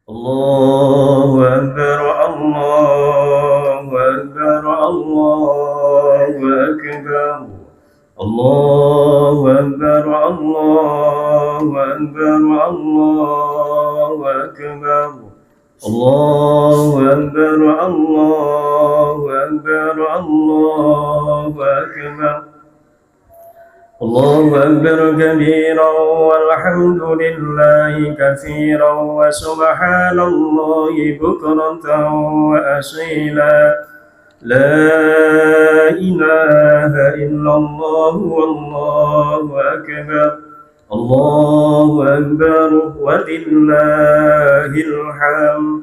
الله أكبر الله أكبر الله أكبر الله أكبر الله أكبر الله أكبر الله أكبر الله أكبر الله أكبر الله أكبر كبيرا والحمد لله كثيرا وسبحان الله بكرة وأصيلا لا إله إلا الله والله أكبر الله أكبر ولله الحمد.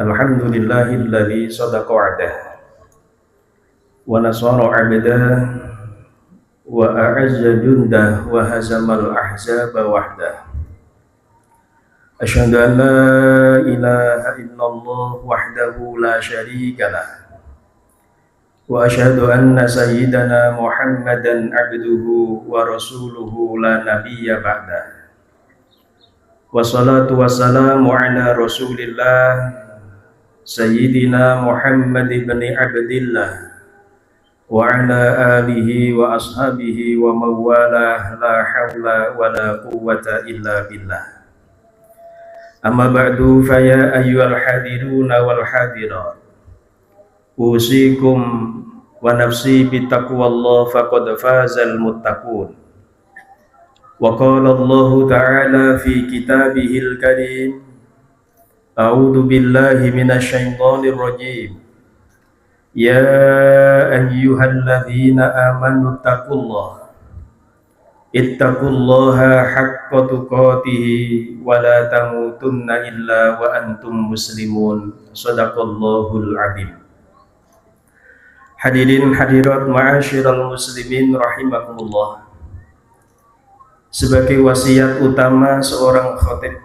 الحمد لله الذي صدق وعده ونصر عبده وأعز جنده وهزم الأحزاب وحده. أشهد أن لا إله إلا الله وحده لا شريك له وأشهد أن سيدنا محمدا عبده ورسوله لا نبي بعده والصلاة والسلام على رسول الله سيدنا محمد بن عبد الله وعلى آله وأصحابه ومن والاه لا حول ولا قوة إلا بالله. أما بعد فيا أيها الحاضرون والحاضرات أوصيكم ونفسي بتقوى الله فقد فاز المتقون. وقال الله تعالى في كتابه الكريم أعوذ بالله من الشيطان الرجيم يا أيها الذين آمنوا اتقوا الله حق تقاته ولا تموتن إلا وأنتم مسلمون. Sadaqallahul azim. Hadirin hadirat ma'asyiral muslimin rahimakumullah. Sebagai wasiat utama seorang khatib,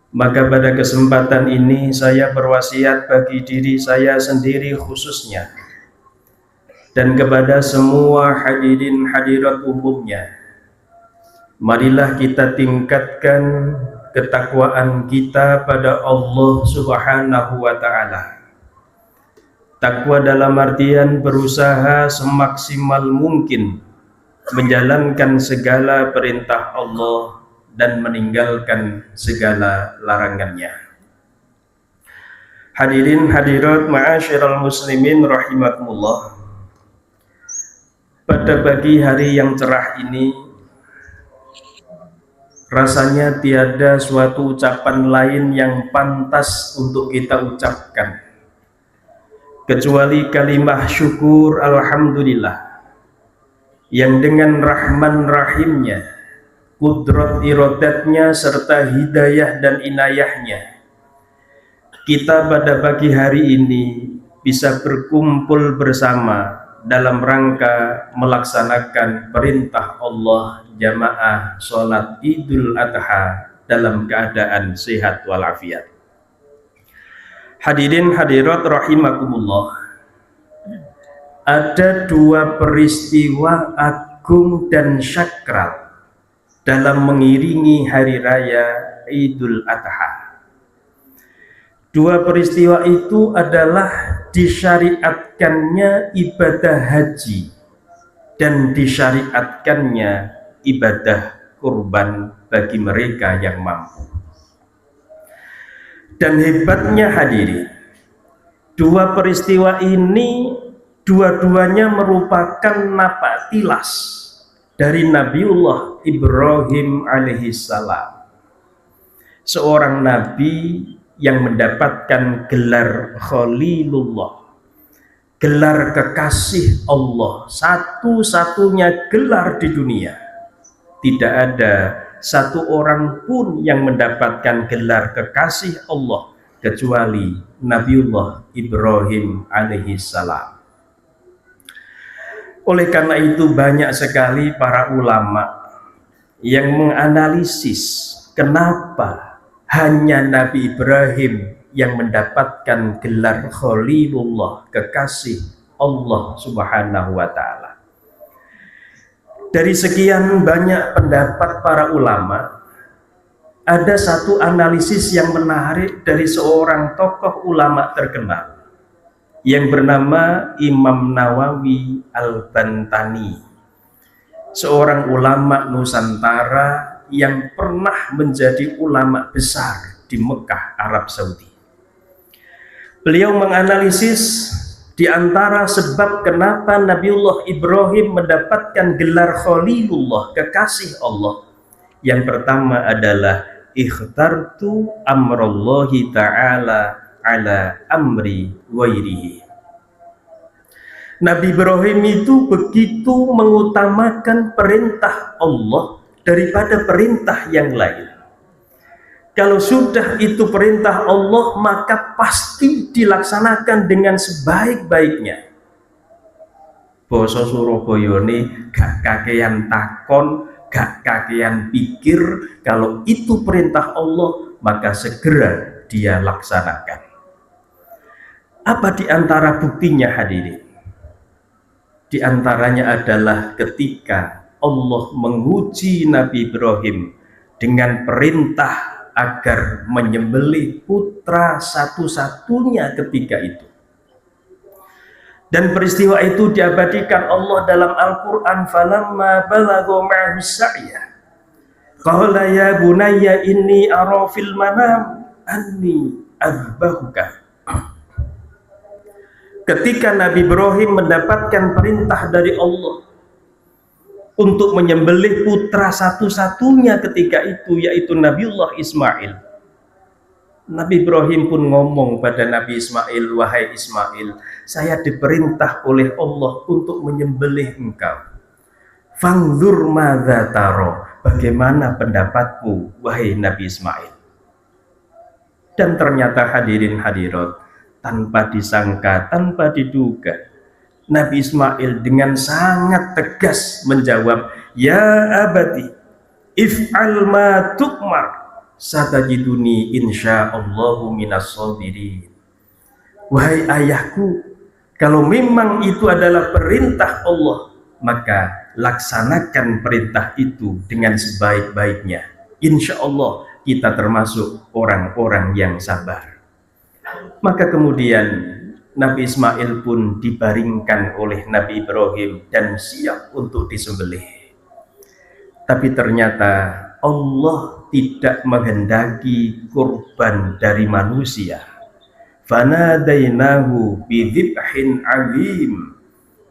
maka pada kesempatan ini saya berwasiat bagi diri saya sendiri khususnya dan kepada semua hadirin hadirat umumnya, marilah kita tingkatkan ketakwaan kita pada Allah Subhanahu wa ta'ala. Takwa dalam artian berusaha semaksimal mungkin menjalankan segala perintah Allah dan meninggalkan segala larangannya. Hadirin hadirat ma'asyiral muslimin rahimakumullah. Pada pagi hari yang cerah ini, rasanya tiada suatu ucapan lain yang pantas untuk kita ucapkan kecuali kalimah syukur alhamdulillah, yang dengan rahman rahimnya, kudrat iradatnya serta hidayah dan inayahnya, kita pada pagi hari ini bisa berkumpul bersama dalam rangka melaksanakan perintah Allah jamaah sholat Idul Adha dalam keadaan sehat walafiat. Hadirin hadirat rahimakumullah, ada dua peristiwa agung dan sakral dalam mengiringi hari raya Idul Adha. Dua peristiwa itu adalah disyariatkannya ibadah haji dan disyariatkannya ibadah kurban bagi mereka yang mampu. Dan hebatnya hadirin, dua peristiwa ini dua-duanya merupakan napak tilas dari Nabiullah Ibrahim alaihissalam, seorang nabi yang mendapatkan gelar Khalilullah, gelar kekasih Allah, satu-satunya gelar di dunia. Tidak ada satu orang pun yang mendapatkan gelar kekasih Allah kecuali Nabiullah Ibrahim alaihissalam. Oleh karena itu banyak sekali para ulama yang menganalisis kenapa hanya Nabi Ibrahim yang mendapatkan gelar Khalilullah, kekasih Allah Subhanahu wa ta'ala. Dari sekian banyak pendapat para ulama, ada satu analisis yang menarik dari seorang tokoh ulama terkenal yang bernama Imam Nawawi Al-Bantani, seorang ulama Nusantara yang pernah menjadi ulama besar di Mekah, Arab Saudi. Beliau menganalisis di antara sebab kenapa Nabiullah Ibrahim mendapatkan gelar Khalilullah, kekasih Allah. Yang pertama adalah ikhtartu amrallahi ta'ala ala amri wairihi. Nabi Ibrahim itu begitu mengutamakan perintah Allah daripada perintah yang lain. Kalau sudah itu perintah Allah, maka pasti dilaksanakan dengan sebaik-baiknya. Basa Surabaya ini gak kakean takon, gak kakean pikir. Kalau itu perintah Allah, maka segera dia laksanakan. Apa di antara buktinya, hadirin? Di antaranya adalah ketika Allah menguji Nabi Ibrahim dengan perintah agar menyembelih putra satu-satunya ketika itu. Dan peristiwa itu diabadikan Allah dalam Al-Quran. Falamma balagha ma'ahu sa'ya qala ya bunayya inni ara fil manam anni azbahuka. Ketika Nabi Ibrahim mendapatkan perintah dari Allah untuk menyembelih putra satu-satunya ketika itu, yaitu Nabiullah Ismail. Nabi Ibrahim pun ngomong pada Nabi Ismail, wahai Ismail, saya diperintah oleh Allah untuk menyembelih engkau. Fangzur madza taro, bagaimana pendapatmu wahai Nabi Ismail? Dan ternyata hadirin hadirat, tanpa disangka, tanpa diduga, Nabi Ismail dengan sangat tegas menjawab, ya abati if'al ma tu'mar satajiduni insyaallahu minas sabirin. Wahai ayahku, kalau memang itu adalah perintah Allah, maka laksanakan perintah itu dengan sebaik-baiknya. Insya Allah kita termasuk orang-orang yang sabar. Maka kemudian Nabi Ismail pun dibaringkan oleh Nabi Ibrahim dan siap untuk disembelih. Tapi ternyata Allah tidak menghendaki kurban dari manusia. Fanadainahu bidzibhin azim.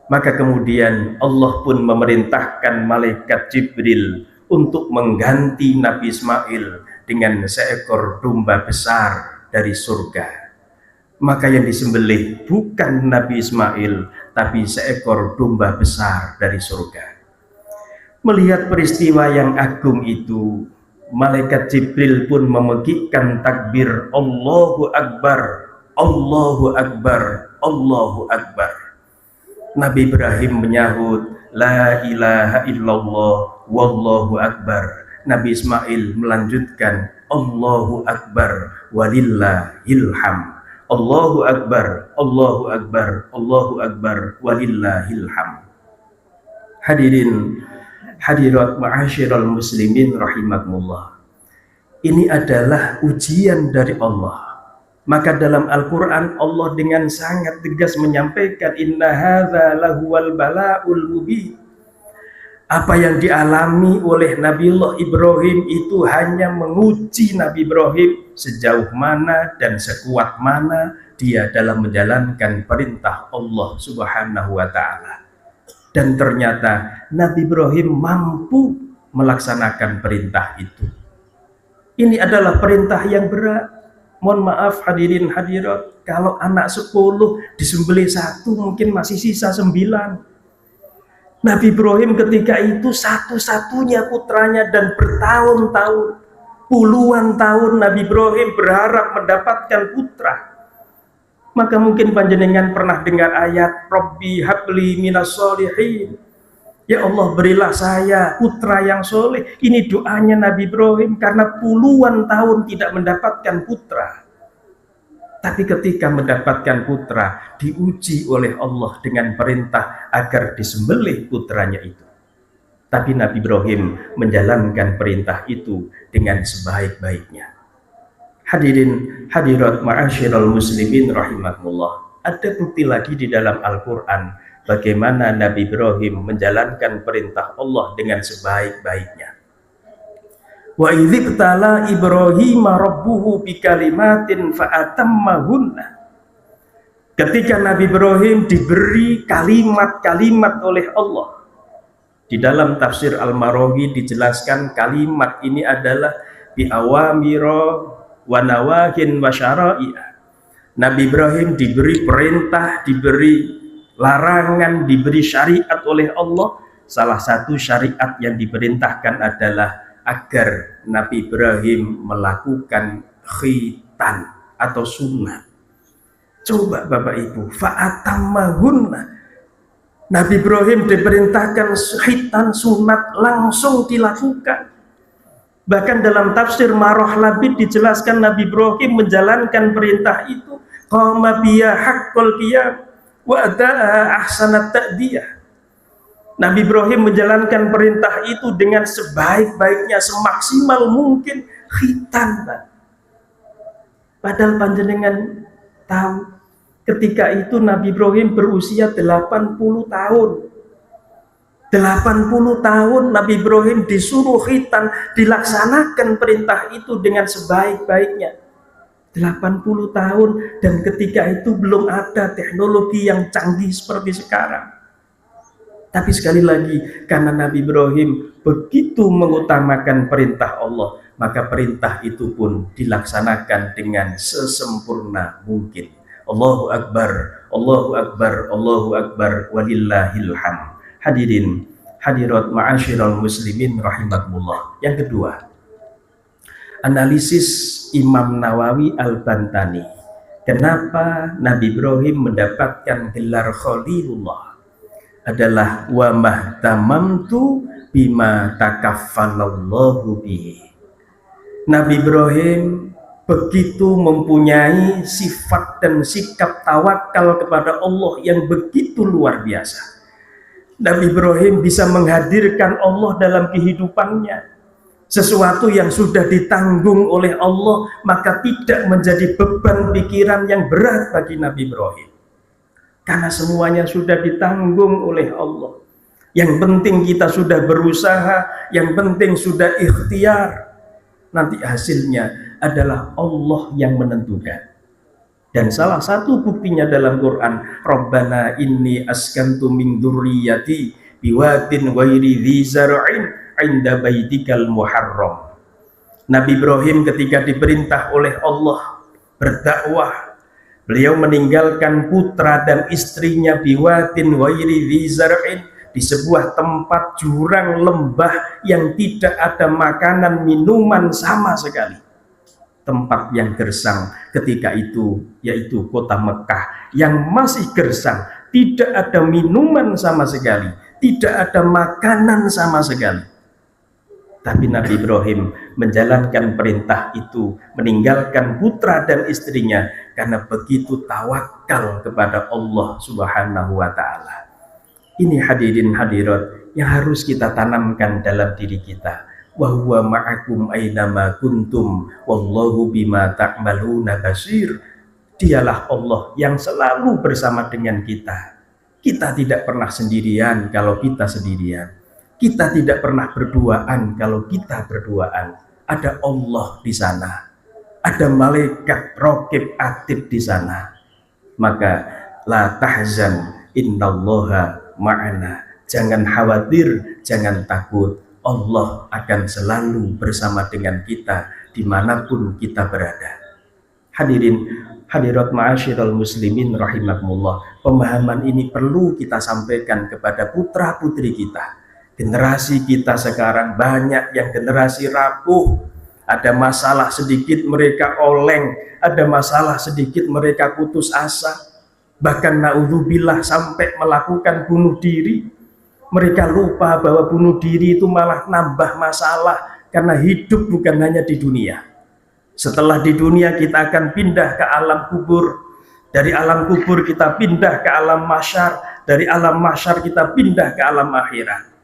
Maka kemudian Allah pun memerintahkan malaikat Jibril untuk mengganti Nabi Ismail dengan seekor domba besar dari surga. Maka yang disembelih bukan Nabi Ismail, tapi seekor domba besar dari surga. Melihat peristiwa yang agung itu, malaikat Jibril pun memegikkan takbir Allahu Akbar, Allahu Akbar, Allahu Akbar. Nabi Ibrahim menyahut la ilaha illallah wallahu akbar. Nabi Ismail melanjutkan Allahu Akbar walillahil hamd. Allahu Akbar, Allahu Akbar, Allahu Akbar, walillahil hamd. Hadirin, hadirat ma'asyiral muslimin rahimakumullah. Ini adalah ujian dari Allah. Maka dalam Al-Quran Allah dengan sangat tegas menyampaikan inna hadza lahuwal bala'ul mubin. Apa yang dialami oleh Nabiullah Ibrahim itu hanya menguji Nabi Ibrahim sejauh mana dan sekuat mana dia dalam menjalankan perintah Allah Subhanahu wa ta'ala. Dan ternyata Nabi Ibrahim mampu melaksanakan perintah itu. Ini adalah perintah yang berat. Mohon maaf hadirin hadirat, kalau anak 10 disembelih 1 mungkin masih sisa 9. Nabi Ibrahim ketika itu satu-satunya putranya dan bertahun-tahun, puluhan tahun Nabi Ibrahim berharap mendapatkan putra. Maka mungkin panjenengan pernah dengar ayat Rabbi habli minas sholihin. Ya Allah, berilah saya putra yang soleh. Ini doanya Nabi Ibrahim karena puluhan tahun tidak mendapatkan putra. Tapi ketika mendapatkan putra, diuji oleh Allah dengan perintah agar disembelih putranya itu. Tapi Nabi Ibrahim menjalankan perintah itu dengan sebaik-baiknya. Hadirin hadirat ma'asyiral muslimin rahimakumullah. Ada bukti lagi di dalam Al-Quran bagaimana Nabi Ibrahim menjalankan perintah Allah dengan sebaik-baiknya. Wa idzibtala Ibrahim rabbuhu bikalimatin fa'atammahunna. Ketika Nabi Ibrahim diberi kalimat-kalimat oleh Allah, di dalam tafsir Al-Maraghi dijelaskan kalimat ini adalah biawamira wa nawahin wa syara'i'a. Nabi Ibrahim diberi perintah, diberi larangan, diberi syariat oleh Allah. Salah satu syariat yang diperintahkan adalah agar Nabi Ibrahim melakukan khitan atau sunat. Coba Bapak Ibu, fa'atammahunna. Nabi Ibrahim diperintahkan khitan sunat langsung dilakukan. Bahkan dalam tafsir Marah Labid dijelaskan Nabi Ibrahim menjalankan perintah itu qama biya haqqul qiyam wa ada'a ahsanat ta'diyah. Nabi Ibrahim menjalankan perintah itu dengan sebaik-baiknya, semaksimal mungkin khitan. Padahal panjenengan tahu ketika itu Nabi Ibrahim berusia 80 tahun. 80 tahun Nabi Ibrahim disuruh khitan, dilaksanakan perintah itu dengan sebaik-baiknya. 80 tahun, dan ketika itu belum ada teknologi yang canggih seperti sekarang. Tapi sekali lagi, karena Nabi Ibrahim begitu mengutamakan perintah Allah, maka perintah itu pun dilaksanakan dengan sesempurna mungkin. Allahu Akbar, Allahu Akbar, Allahu Akbar, walillahil hamd. Hadirin hadirat ma'asyiral muslimin rahimakumullah. Yang kedua, analisis Imam Nawawi Al-Bantani. Kenapa Nabi Ibrahim mendapatkan gelar Khalilullah? Adalah wa mahtamamtu bima takaffalallahu bihi. Nabi Ibrahim begitu mempunyai sifat dan sikap tawakal kepada Allah yang begitu luar biasa. Nabi Ibrahim bisa menghadirkan Allah dalam kehidupannya. Sesuatu yang sudah ditanggung oleh Allah, maka tidak menjadi beban pikiran yang berat bagi Nabi Ibrahim. Karena semuanya sudah ditanggung oleh Allah. Yang penting kita sudah berusaha, yang penting sudah ikhtiar. Nanti hasilnya adalah Allah yang menentukan. Dan salah satu buktinya dalam Quran, Rabbana inni askantu min dzurriyyati biwadin ghairi dzi zar'in 'inda baitikal muharram. Nabi Ibrahim ketika diperintah oleh Allah berdakwah, beliau meninggalkan putra dan istrinya biwadin ghairi dzi zar'in, di sebuah tempat jurang lembah yang tidak ada makanan minuman sama sekali. Tempat yang gersang ketika itu, yaitu kota Mekah yang masih gersang, tidak ada minuman sama sekali, tidak ada makanan sama sekali. Tapi Nabi Ibrahim menjalankan perintah itu, meninggalkan putra dan istrinya karena begitu tawakal kepada Allah Subhanahu wa Ta'ala. Ini hadirin hadirat yang harus kita tanamkan dalam diri kita. Wa huwa ma'akum aynama kuntum wallahu bima ta'maluna basir. Dialah Allah yang selalu bersama dengan kita. Kita tidak pernah sendirian kalau kita sendirian. Kita tidak pernah berduaan kalau kita berduaan. Ada Allah di sana. Ada malaikat raqib atid di sana. Maka la tahzan innallaha ma'ana. Jangan khawatir, jangan takut. Allah akan selalu bersama dengan kita dimanapun kita berada. Hadirin hadirat ma'asyiral muslimin rahimakumullah. Pemahaman ini perlu kita sampaikan kepada putra putri kita. Generasi kita sekarang banyak yang generasi rapuh. Ada masalah sedikit mereka oleng, ada masalah sedikit mereka putus asa. Bahkan naudzubillah sampai melakukan bunuh diri. Mereka lupa bahwa bunuh diri itu malah nambah masalah, karena hidup bukan hanya di dunia. Setelah di dunia kita akan pindah ke alam kubur. Dari alam kubur kita pindah ke alam mahsyar. Dari alam mahsyar kita pindah ke alam akhirat.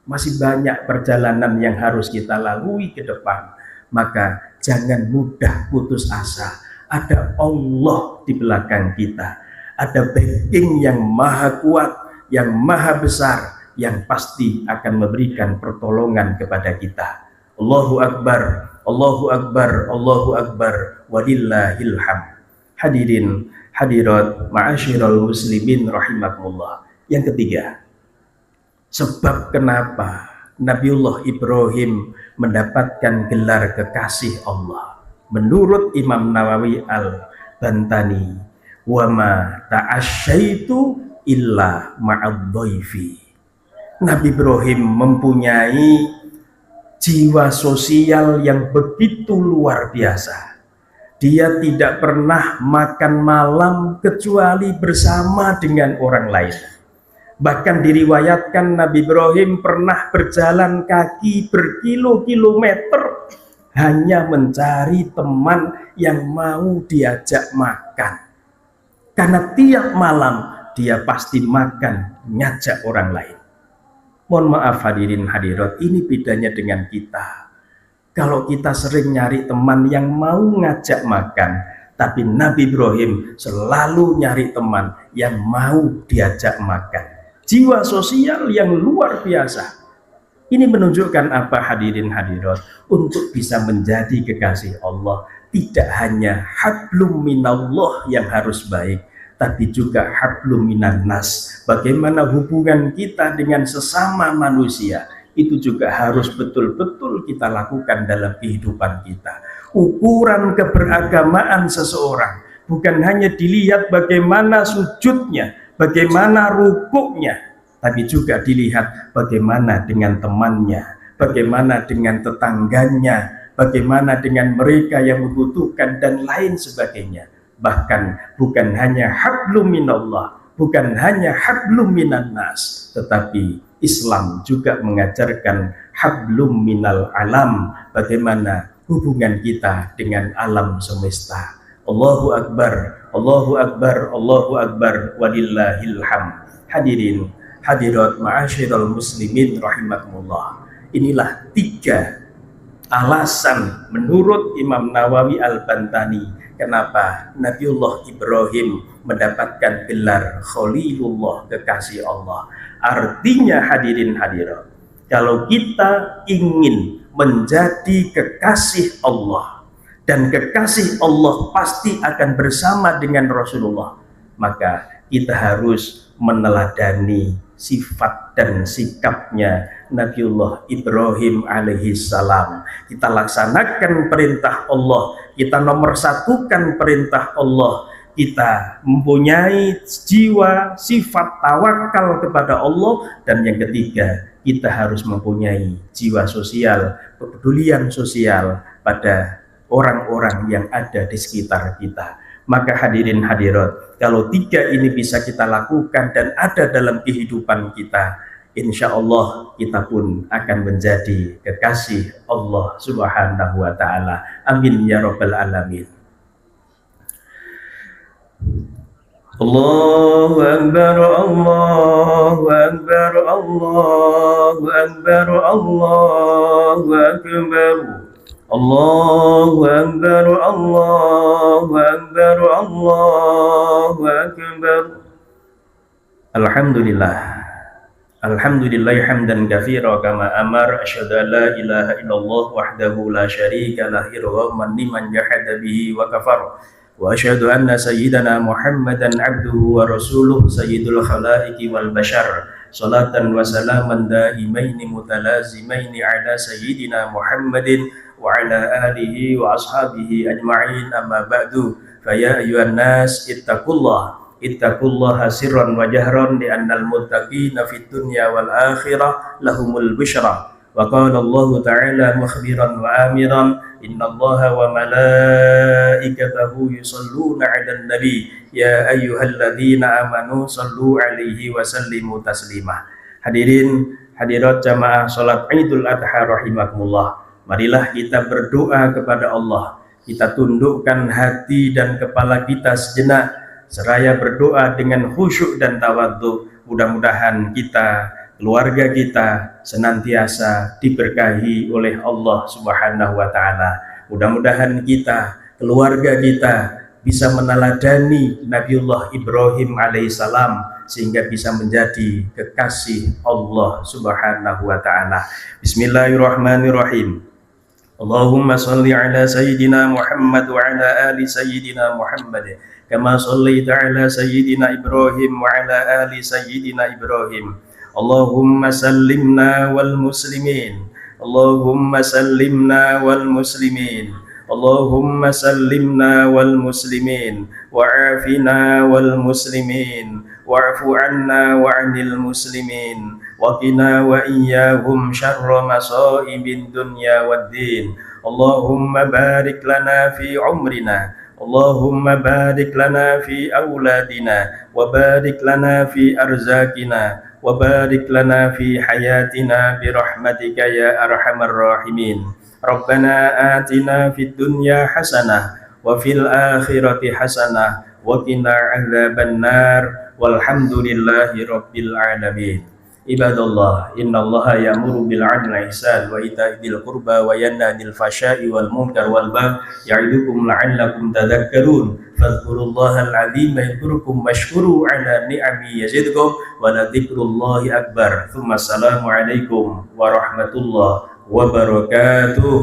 masih banyak perjalanan yang harus kita lalui ke depan. Maka jangan mudah putus asa. Ada Allah di belakang kita, ada backing yang maha kuat, yang maha besar, yang pasti akan memberikan pertolongan kepada kita. Allahu Akbar, Allahu Akbar, Allahu Akbar, walillahil hamd. Hadirin hadirat ma'asyiral muslimin rahimakumullah. Yang ketiga, sebab kenapa Nabiullah Ibrahim mendapatkan gelar kekasih Allah. Menurut Imam Nawawi Al-Bantani, wa ma ta'asyaitu illa ma'ad-dhaifi. Nabi Ibrahim mempunyai jiwa sosial yang begitu luar biasa. Dia tidak pernah makan malam kecuali bersama dengan orang lain. Bahkan diriwayatkan Nabi Ibrahim pernah berjalan kaki berkilo-kilometer hanya mencari teman yang mau diajak makan. Karena tiap malam dia pasti makan ngajak orang lain. Mohon maaf hadirin hadirat, ini bedanya dengan kita. Kalau kita sering nyari teman yang mau ngajak makan, tapi Nabi Ibrahim selalu nyari teman yang mau diajak makan. Jiwa sosial yang luar biasa. Ini menunjukkan apa hadirin hadirat? Untuk bisa menjadi kekasih Allah, tidak hanya hablum minallah yang harus baik, tapi juga hablum minan nas. Bagaimana hubungan kita dengan sesama manusia, itu juga harus betul-betul kita lakukan dalam kehidupan kita. Ukuran keberagamaan seseorang bukan hanya dilihat bagaimana sujudnya, bagaimana rukuknya, tapi juga dilihat bagaimana dengan temannya, bagaimana dengan tetangganya, bagaimana dengan mereka yang membutuhkan, dan lain sebagainya. Bahkan bukan hanya hablum minallah, bukan hanya hablum minan nas, tetapi Islam juga mengajarkan hablum minal alam, bagaimana hubungan kita dengan alam semesta. Allahu Akbar, Allahu Akbar, Allahu Akbar, walillahil hamd. Hadirin hadirat ma'asyiral muslimin rahimakumullah. Inilah 3 alasan menurut Imam Nawawi Al-Bantani kenapa Nabiullah Ibrahim mendapatkan gelar Khalilullah, kekasih Allah. Artinya hadirin hadirat, kalau kita ingin menjadi kekasih Allah, dan kekasih Allah pasti akan bersama dengan Rasulullah, maka kita harus meneladani sifat dan sikapnya Nabiullah Ibrahim alaihissalam. Kita laksanakan perintah Allah, kita nomorsatukan perintah Allah, kita mempunyai jiwa sifat tawakal kepada Allah, dan yang ketiga, kita harus mempunyai jiwa sosial, kepedulian sosial pada orang-orang yang ada di sekitar kita. Maka hadirin hadirat, kalau 3 ini bisa kita lakukan dan ada dalam kehidupan kita, insya Allah kita pun akan menjadi kekasih Allah Subhanahu wa Ta'ala. Amin ya Rabbal Alamin. Allahu Akbar, Allahu Akbar, Allahu Akbar, Allahu Akbar. Allahu Akbar, Allahu Akbar, Allahu Akbar. Alhamdulillah. Alhamdulillah hamdan katsira kama amar, asyhadu an la ilaha illallah wahdahu la syarika lah, irghaman liman jahada bihi wa kafar. Wa asyhadu anna sayyidana Muhammadan abduhu wa rasuluh sayyidul khalaiqi wal bashar. Salatan wa salaman daimaini mutalazimaini ala sayyidina Muhammadin wa ala alihi wa ashabihi ajma'in, amma ba'du. Fa ya ayyuhan nas ittaqullaha sirran wa jahran, li annal muttaqina fid dunya wal akhirah lahumul busyra. Wa qala Allah ta'ala mukhbiran wa amiran, innallaha wa malaikatahu yusalluna 'alan nabi ya ayyuhalladzina amanu sallu 'alaihi wa sallimu taslima. Hadirin hadirat jamaah salat Idul Adha rahimakumullah. Marilah kita berdoa kepada Allah. Kita tundukkan hati dan kepala kita sejenak, seraya berdoa dengan khusyuk dan tawadhu. Mudah-mudahan kita keluarga kita senantiasa diberkahi oleh Allah Subhanahu wa taala. Mudah-mudahan kita, keluarga kita bisa meneladani Nabiullah Ibrahim alaihissalam sehingga bisa menjadi kekasih Allah Subhanahu wa taala. Bismillahirrahmanirrahim. Allahumma salli ala sayyidina Muhammad wa ala ali sayyidina Muhammad kama sallaita ala sayyidina Ibrahim wa ala ali sayyidina Ibrahim. Allahumma sallimna wal muslimin. Allahumma sallimna wal muslimin. Allahumma sallimna wal muslimin wa'afina wal muslimin wa'fu anna wa'anil muslimin waqina wa iyyahum syarra masaibid dunya waddin. Allahumma barik lana fi umrina, Allahumma barik lana fi auladina, wa barik lana fi arzakina, wa barik lana fi hayatina bi rahmatika ya arhamar rahimin. Rabbana atina fid dunya hasanah wa fil akhirati hasanah wa qina adzabannar walhamdulillahi rabbil alamin. Ibadallah, innallaha ya'muru bil 'adli wal ihsan wa ita'i dzil qurba wa yanha 'anil fahsya'i wal munkar wal baghi ya'idukum la'allakum tadhakkarun. Fadhkurullahal 'azima yadhkurukum washkuru 'ala ni'amihi yazidkum wa la dzikrullahi akbar. Tsumma assalamu alaikum warahmatullahi wabarakatuh.